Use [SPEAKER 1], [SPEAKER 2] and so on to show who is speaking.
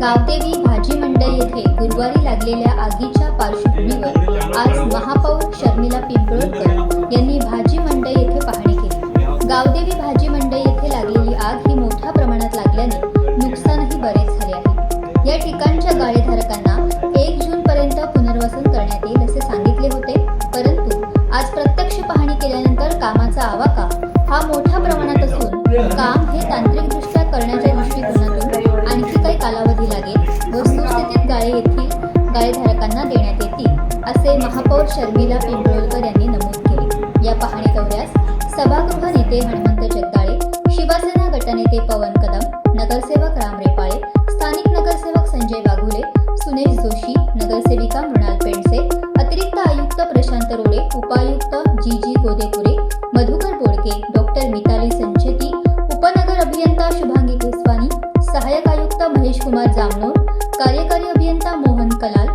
[SPEAKER 1] गावदेवी भाजी मंडई येथे गुरुवारी लागलेल्या आगीच्या पार्श्वभूमीवर आज महापौर शर्मिला पिंपळकर यांनी भाजी मंडई येथे पाहणी केली। गावदेवी भाजी मंडई येथे लागलेली आग ही मोठ्या प्रमाणात लागल्याने नुकसानही बरेच झाले आहे। या ठिकाणच्या गाळेधारकांना 1 जून पर्यंत पुनर्वसन करण्यात येईल असे सांगितले होते, परंतु आज प्रत्यक्ष पाहणी केल्यानंतर कामाचा आवाका हा मोठ्या प्रमाणात असून काम हे तांत्रिकदृष्ट्या करण्याच्या दृष्टिकोनातून आणखी काही कालावधी लागेल व सुस्थितीत गाळे येथील गाळेधारकांना देण्यात येतील असे महापौर शर्मिला पिंपळकर यांनी नमूद केले। या पाहणी दौऱ्यास सभागृह नेते हनुमंत जगदाळे, शिवसेना गटनेते पवन कदम, नगरसेवक राम रेपाळे, स्थानिक नगरसेवक संजय वाघुले, सुनेश जोशी, नगरसेविका मृणाल पेंडसे, अतिरिक्त आयुक्त प्रशांत रोडे, उपायुक्त जी गोदेपुरे, मधुकर बोडके, डॉक्टर मिताली संचेती, उपनगर अभियंता शुभांगी केसवानी, सहाय्यक आयुक्त महेश कुमार जामनोर, कार्यकारी अभियंता मोहन कलाल,